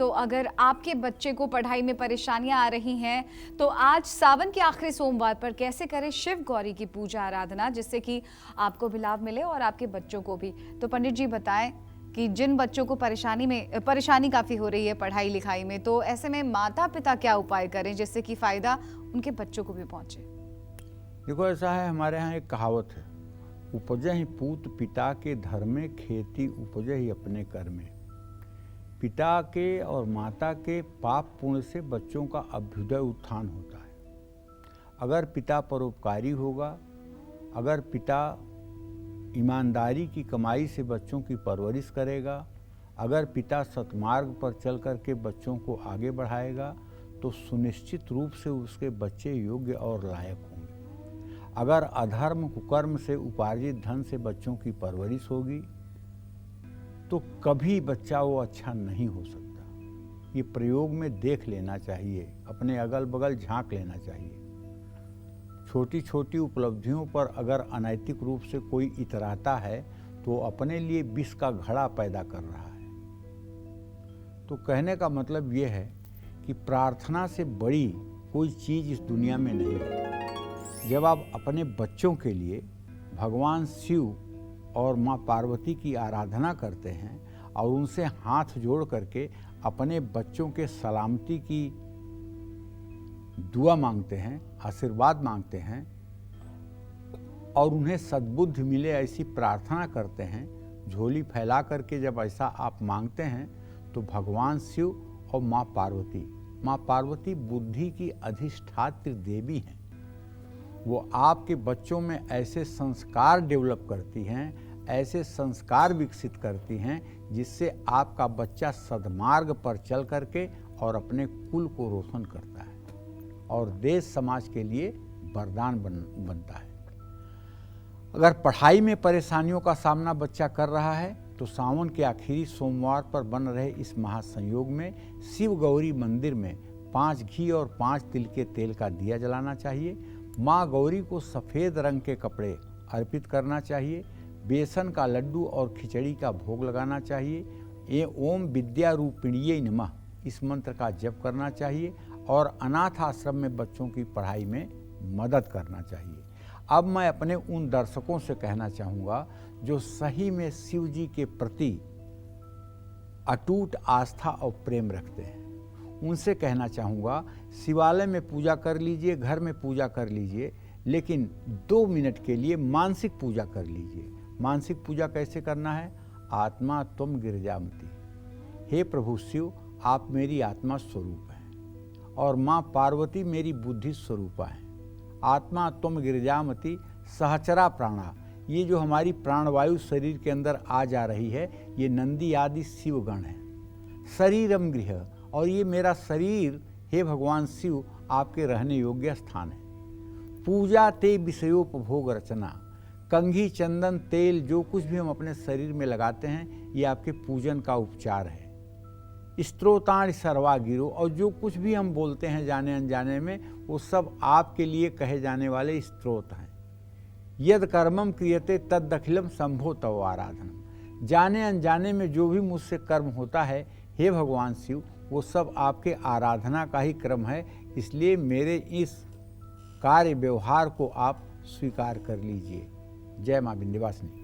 तो अगर आपके बच्चे को पढ़ाई में परेशानियां आ रही हैं तो आज सावन के आखिरी सोमवार पर कैसे करें शिव गौरी की पूजा आराधना, जिससे कि आपको भी लाभ मिले और आपके बच्चों को भी। तो पंडित जी बताएं कि जिन बच्चों को परेशानी काफ़ी हो रही है पढ़ाई लिखाई में, तो ऐसे में माता पिता क्या उपाय करें जिससे कि फ़ायदा उनके बच्चों को भी पहुंचे। देखो, ऐसा है, हमारे यहाँ एक कहावत है, उपजहि पूत पिता के धर्मे, खेती उपजहि अपने कर में। पिता के और माता के पाप पुण्य से बच्चों का अभ्युदय उत्थान होता है। अगर पिता परोपकारी होगा, अगर पिता ईमानदारी की कमाई से बच्चों की परवरिश करेगा, अगर पिता सतमार्ग पर चल करके बच्चों को आगे बढ़ाएगा, तो सुनिश्चित रूप से उसके बच्चे योग्य और लायक होंगे। अगर अधर्म कुकर्म से उपार्जित धन से बच्चों की परवरिश होगी तो कभी बच्चा वो अच्छा नहीं हो सकता। ये प्रयोग में देख लेना चाहिए, अपने अगल बगल झांक लेना चाहिए। छोटी छोटी उपलब्धियों पर अगर अनैतिक रूप से कोई इतराता है तो अपने लिए विष का घड़ा पैदा कर रहा है। तो कहने का मतलब ये है कि प्रार्थना से बड़ी कोई चीज़ इस दुनिया में नहीं है। जब आप अपने बच्चों के लिए भगवान शिव और माँ पार्वती की आराधना करते हैं और उनसे हाथ जोड़ करके अपने बच्चों के सलामती की दुआ मांगते हैं, आशीर्वाद मांगते हैं और उन्हें सद्बुद्धि मिले ऐसी प्रार्थना करते हैं, झोली फैला करके जब ऐसा आप मांगते हैं तो भगवान शिव और माँ पार्वती बुद्धि की अधिष्ठात्री देवी हैं। वो आपके बच्चों में ऐसे संस्कार डेवलप करती हैं, ऐसे संस्कार विकसित करती हैं जिससे आपका बच्चा सद्मार्ग पर चल करके और अपने कुल को रोशन करता है और देश समाज के लिए वरदान बनता है। अगर पढ़ाई में परेशानियों का सामना बच्चा कर रहा है तो सावन के आखिरी सोमवार पर बन रहे इस महासंयोग में शिव गौरी मंदिर में 5 घी और 5 तिल के तेल का दिया जलाना चाहिए। माँ गौरी को सफ़ेद रंग के कपड़े अर्पित करना चाहिए। बेसन का लड्डू और खिचड़ी का भोग लगाना चाहिए। ये ओम विद्या रूपिणीये नमः इस मंत्र का जप करना चाहिए और अनाथ आश्रम में बच्चों की पढ़ाई में मदद करना चाहिए। अब मैं अपने उन दर्शकों से कहना चाहूँगा जो सही में शिव जी के प्रति अटूट आस्था और प्रेम रखते हैं, उनसे कहना चाहूँगा शिवालय में पूजा कर लीजिए, घर में पूजा कर लीजिए, लेकिन 2 मिनट के लिए मानसिक पूजा कर लीजिए। मानसिक पूजा कैसे करना है? आत्मा तुम गिरजामती, हे प्रभु शिव आप मेरी आत्मा स्वरूप हैं और माँ पार्वती मेरी बुद्धि स्वरूपा हैं। आत्मा तुम गिरजामती सहचरा प्राणा, ये जो हमारी प्राणवायु शरीर के अंदर आ जा रही है ये नंदी आदि शिवगण है। शरीरम गृह, और ये मेरा शरीर हे भगवान शिव आपके रहने योग्य स्थान है। पूजा ते विषयोपभोग रचना, कंघी चंदन तेल जो कुछ भी हम अपने शरीर में लगाते हैं ये आपके पूजन का उपचार है। स्त्रोतान सर्वा गिरो, और जो कुछ भी हम बोलते हैं जाने अनजाने में वो सब आपके लिए कहे जाने वाले स्त्रोत हैं। यद कर्मम क्रियते तद दखिलम संभो तव आराधनम, जाने अनजाने में जो भी मुझसे कर्म होता है हे भगवान शिव वो सब आपके आराधना का ही क्रम है, इसलिए मेरे इस कार्य व्यवहार को आप स्वीकार कर लीजिए। जय माँ विंध्यवासिनी।